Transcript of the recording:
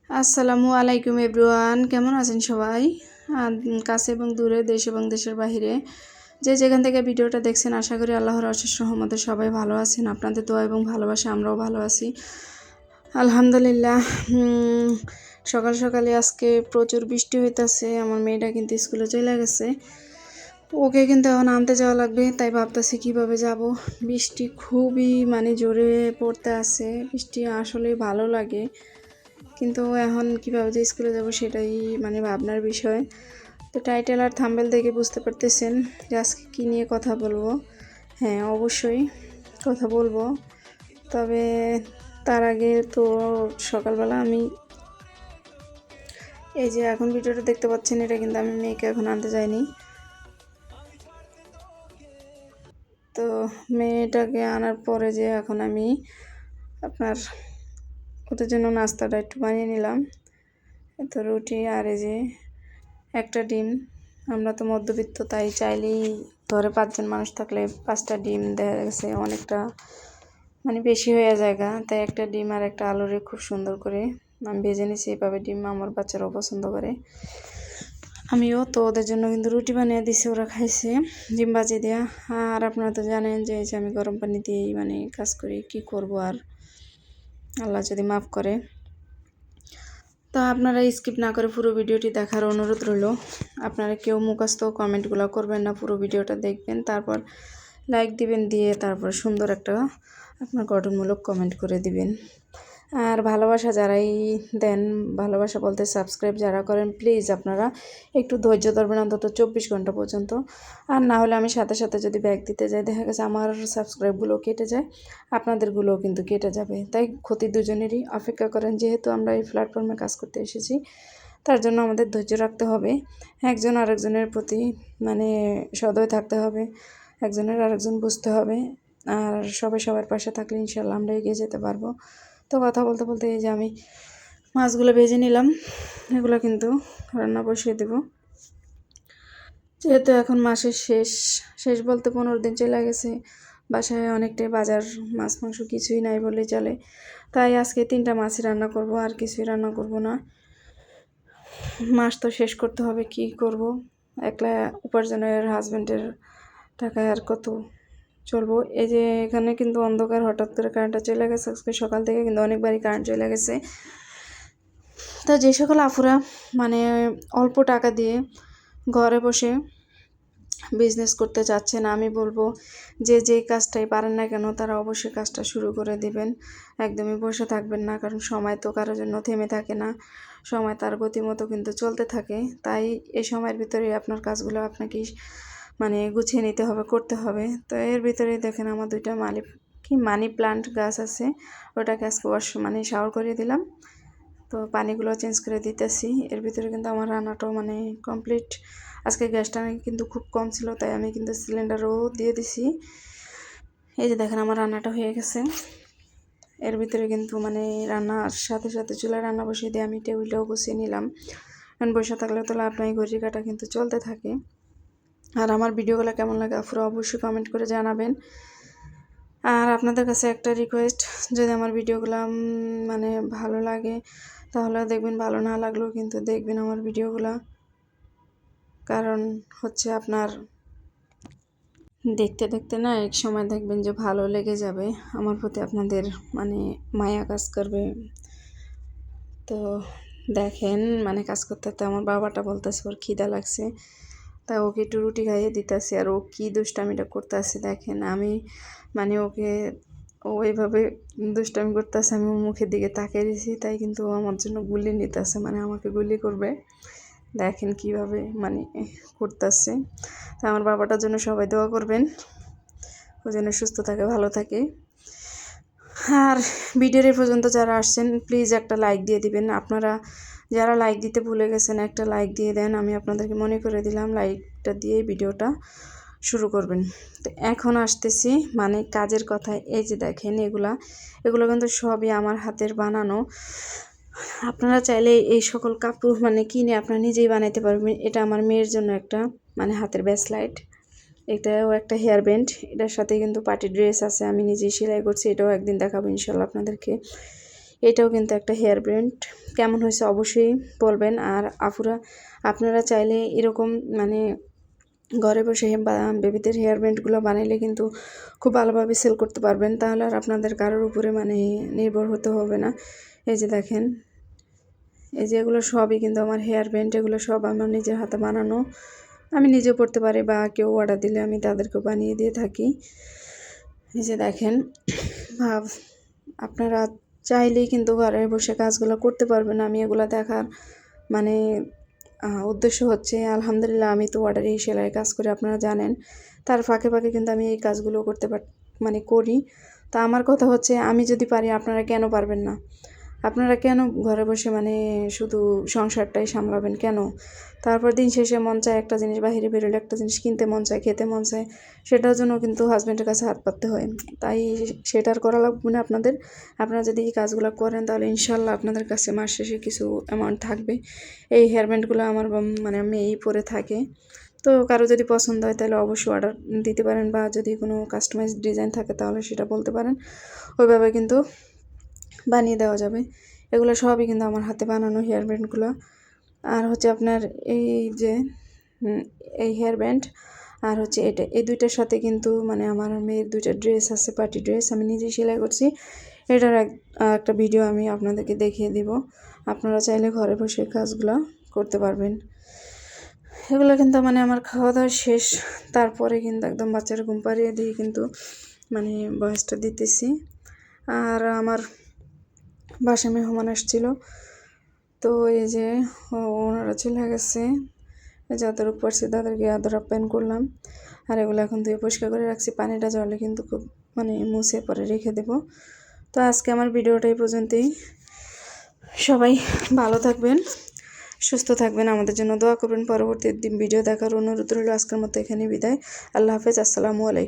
আসসালামু আলাইকুম এভরিওয়ান, কেমন আছেন সবাই? কাছে এবং দূরে, দেশ এবং দেশের বাহিরে যে যেখান থেকে ভিডিওটা দেখছেন, আশা করি আল্লাহর অশেষ রহমতে সবাই ভালো আছেন। আপনাদের দোয়া এবং ভালোবাসা আমরাও ভালো আছি আলহামদুলিল্লাহ। সকাল সকালে আজকে প্রচুর বৃষ্টি হইতেছে। আমার মেয়েটা কিন্তু স্কুলে চলে গেছে, ওকে কিন্তু এখন আনতে যাওয়া লাগবে। তাই ভাবতেছি কিভাবে যাব। বৃষ্টি খুবই জোরে পড়তে আছে। বৃষ্টি আসলে ভালো লাগে, কিন্তু এখন কীভাবে যে স্কুলে যাব সেটাই ভাবনার বিষয়। তো টাইটেল আর থাম্বনেল দেখে বুঝতে পারতেছেন যে আজকে কী নিয়ে কথা বলবো। হ্যাঁ, অবশ্যই কথা বলবো, তবে তার আগে তো সকালবেলা আমি এই যে এখন ভিডিওটা দেখতে পাচ্ছেন, এটা কিন্তু আমি মেয়েকে এখন আনতে যাইনি। তো মেয়েটাকে আনার পরে যে এখন আমি আপনার ওদের জন্য নাস্তাটা একটু বানিয়ে নিলাম। তো রুটি আর এই যে একটা ডিম। আমরা তো মধ্যবিত্ত, তাই চাইলেই ঘরে 5 জন মানুষ থাকলে 5টা ডিম দেখা গেছে অনেকটা বেশি হয়ে জায়গা। তাই একটা ডিম আর একটা আলুরে খুব সুন্দর করে আমি ভেজে নিছি। এইভাবে ডিম আমার বাচ্চারাও পছন্দ করে, আমিও। তো ওদের জন্য কিন্তু রুটি বানিয়ে দিছি, ওরা খাইছে ডিম ভাজি দেওয়া। আর আপনারা তো জানেন যে আমি গরম পানি দিয়েই কাজ করি, কি করব আর, আল্লাহ যদি মাফ করে। তা আপনারা স্কিপ না করে পুরো ভিডিওটি দেখার অনুরোধ রইল। আপনারা কেউ মুখস্থ কমেন্টগুলো করবেন না, পুরো ভিডিওটা দেখবেন, তারপর লাইক দিবেন, দিয়ে তারপর সুন্দর একটা আপনার গঠনমূলক কমেন্ট করে দিবেন। আর ভালোবাসা যারাই দেন, ভালোবাসা বলতে সাবস্ক্রাইব যারা করেন, প্লিজ আপনারা একটু ধৈর্য ধরবেন অন্তত 24 ঘন্টা পর্যন্ত। আর না হলে আমি সাথে সাথে যদি ব্যাক দিতে যাই, দেখা গেছে আমার সাবস্ক্রাইবগুলো কেটে যায়, আপনাদেরগুলোও কিন্তু কেটে যাবে। তাই ক্ষতি দুজনেরই। অপেক্ষা করেন, যেহেতু আমরা এই প্ল্যাটফর্মে কাজ করতে এসেছি, তার জন্য আমাদের ধৈর্য রাখতে হবে। একজন আরেকজনের প্রতি সদয় থাকতে হবে, একজনের আরেকজন বুঝতে হবে। আর সবাই সবার পাশে থাকলে ইনশাল্লাহ আমরা এগিয়ে যেতে পারবো। তো কথা বলতে বলতে এই যে আমি মাছগুলো ভেজে নিলাম, এগুলো কিন্তু রান্না বসিয়ে দেব। যেহেতু এখন মাসের শেষ বলতে 15 দিন চলে গেছে, বাসায় অনেকটাই বাজার, মাছ মাংস কিছুই নাই বলে চলে। তাই আজকে 3টা মাছই রান্না করব, আর কিছুই রান্না করব না। মাস তো শেষ করতে হবে, কি করব, একলা উপার্জনের হাজব্যান্ডের টাকায় আর কত চলবো। এই যে এখানে কিন্তু অন্ধকার, হঠাৎ করে কারেন্টটা চলে গেছে। আজকে সকাল থেকে কিন্তু অনেকবারই কারেন্ট চলে গেছে। তো যে সকল আফুরা অল্প টাকা দিয়ে ঘরে বসে বিজনেস করতে চাচ্ছেন, আমি বলবো যে কাজটাই পারেন না কেন, তারা অবশ্যই কাজটা শুরু করে দিবেন। একদমই বসে থাকবেন না, কারণ সময় তো কারোর জন্য থেমে থাকে না, সময় তার গতিমতো কিন্তু চলতে থাকে। তাই এই সময়ের ভিতরে আপনার কাজগুলো আপনাকেই গুছিয়ে নিতে হবে, করতে হবে। তো এর ভিতরে দেখেন আমার 2টা মানি প্লান্ট গাছ আছে, ওটাকে আজকে শাওয়ার করে দিলাম। তো পানিগুলো চেঞ্জ করে দিতেছি। এর ভিতরে কিন্তু আমার রান্নাটাও কমপ্লিট। আজকে গ্যাসটা কিন্তু খুব কম ছিল, তাই আমি কিন্তু সিলিন্ডারও দিয়ে দিছি। এই যে দেখেন আমার রান্নাটা হয়ে গেছে। এর ভিতরে কিন্তু রান্নার সাথে সাথে চুলায় রান্না বসিয়ে দিয়ে আমি টেবিলটাও গুছিয়ে নিলাম। কারণ বসে থাকলে তো লাভ নাই, ঘড়ি কাটা কিন্তু চলতে থাকে। আর আমার ভিডিওগুলো কেমন লাগে আপনারা অবশ্যই কমেন্ট করে জানাবেন। আর আপনাদের কাছে একটা রিকোয়েস্ট, যদি আমার ভিডিওগুলো ভালো লাগে তাহলে দেখবেন, ভালো না লাগলেও কিন্তু দেখবেন আমার ভিডিওগুলো। কারণ হচ্ছে আপনার দেখতে দেখতে না এক সময় দেখবেন যে ভালো লেগে যাবে, আমার প্রতি আপনাদের মায়া কাজ করবে। তো দেখেন কাজ করতে করতে আমার বাবাটা বলতেছে ওর খিদা লাগছে, তা ওকে একটু রুটি খাইয়ে দিতেছি। আর ও কী দুষ্টামিটা করতেছে দেখেন। আমি ওকে, ও এইভাবে দুষ্টামি করতেছে, আমি ওর মুখের দিকে তাকিয়ে দিয়েছি, তাই কিন্তু ও আমার জন্য গুলি নিতেছে, আমাকে গুলি করবে। দেখেন কিভাবে করতেছে। তা আমার বাবাটার জন্য সবাই দোয়া করবেন, ও যেন সুস্থ থাকে, ভালো থাকে। আর ভিডিওর এই পর্যন্ত যারা আসছেন, প্লিজ একটা লাইক দিয়ে দিবেন। আপনারা যারা লাইক দিতে ভুলে গেছেন, একটা লাইক দিয়ে দেন। আমি আপনাদেরকে মনে করে দিলাম, লাইকটা দিয়ে ভিডিওটা শুরু করবেন। তো এখন আসতেছি কাজের কথায়। এই যে দেখেন এগুলো কিন্তু সবই আমার হাতের বানানো। আপনারা চাইলে এই সকল কাপড় কিনে আপনারা নিজেই বানাইতে পারবেন। এটা আমার মেয়ের জন্য একটা হাতের ব্রেসলেট, এটাও একটা হেয়ার ব্যান্ড, এটার সাথে কিন্তু পার্টি ড্রেস আছে, আমি নিজেই সেলাই করছি। এটাও একদিন দেখাবো ইনশাল্লাহ আপনাদেরকে। এটাও কিন্তু একটা হেয়ার ব্যান্ড। কেমন হয়েছে অবশ্যই বলবেন। আর আপুরা আপনারা চাইলে এরকম মানে ঘরে বসে বেবিদের হেয়ার ব্যান্ডগুলো বানাইলে কিন্তু খুব ভালোভাবে সেল করতে পারবেন। তাহলে আর আপনাদের কারোর উপরে মানে নির্ভর হতে হবে না। এই যে দেখেন, এই যে এগুলো সবই কিন্তু আমার হেয়ার ব্যান্ড, এগুলো সব আমার নিজের হাতে বানানো। আমি নিজেও পড়তে পারি বা কেউ অর্ডার দিলে আমি তাদেরকেও বানিয়ে দিয়ে থাকি। এই যে দেখেন, আপনারা চাইলেই কিন্তু ঘরে বসে কাজগুলো করতে পারবেন। আমি এগুলো দেখার মানে উদ্দেশ্য হচ্ছে, আলহামদুলিল্লাহ আমি তো অর্ডারে সেলাই কাজ করে আপনারা জানেন, তার ফাঁকে ফাঁকে কিন্তু আমি এই কাজগুলো করতে মানে করি। তা আমার কথা হচ্ছে, আমি যদি পারি আপনারা কেন পারবেন না? আপনারা কেন ঘরে বসে মানে শুধু সংসারটাই সামলাবেন কেন? তারপর দিন শেষে মন চায় একটা জিনিস, বাইরে বেরোলে একটা জিনিস কিনতে মন চায়, খেতে মন চায়, সেটার জন্য কিন্তু হাজব্যান্ডের কাছে হাত পাততে হয়। তাই সেটার করা লাগবে না আপনাদের। আপনারা যদি এই কাজগুলো করেন তাহলে ইনশাল্লাহ আপনাদের কাছে মাস শেষে কিছু অ্যামাউন্ট থাকবে। এই হেয়ার ব্যান্ডগুলো আমার মানে মেয়েই পরে থাকে। তো কারো যদি পছন্দ হয় তাহলে অবশ্যই অর্ডার দিতে পারেন, বা যদি কোনো কাস্টমাইজ ডিজাইন থাকে তাহলে সেটা বলতে পারেন, ওইভাবে কিন্তু বানিয়ে দেওয়া যাবে। এগুলো সবই কিন্তু আমার হাতে বানানো হেয়ার ব্যান্ডগুলো। আর হচ্ছে আপনার এই যে এই হেয়ার ব্যান্ড আর হচ্ছে এটা, এই দুইটার সাথে কিন্তু মানে আমার মেয়ের দুইটা ড্রেস আছে, পার্টি ড্রেস, আমি নিজেই সেলাই করছি। এটার একটা ভিডিও আমি আপনাদেরকে দেখিয়ে দিব। আপনারা চাইলে ঘরে বসে কাজগুলো করতে পারবেন। এগুলো কিন্তু মানে আমার খাওয়া দাওয়া শেষ, তারপরে কিন্তু একদম বাচ্চারা ঘুম পাড়িয়ে দিয়ে কিন্তু মানে ভয়েসটা দিতেছি। আর আমার বাসায় মেহমান আসছিল, তো এই যে ওনারা চলে গেছে, যাদের পারছি তাদেরকে আদর আপ্যায়ন করলাম। আর এগুলো এখন ধুয়ে পরিষ্কার করে রাখছি, পানিটা জলে কিন্তু খুব মানে মুছে পরে রেখে দেব। তো আজকে আমার ভিডিওটা এই পর্যন্তই। সবাই ভালো থাকবেন, সুস্থ থাকবেন, আমাদের জন্য দোয়া করবেন। পরবর্তী ভিডিও দেখার অনুরোধ রইল। আজকের মতো এখানেই বিদায়। আল্লাহ হাফেজ, আসসালামু আলাইকুম।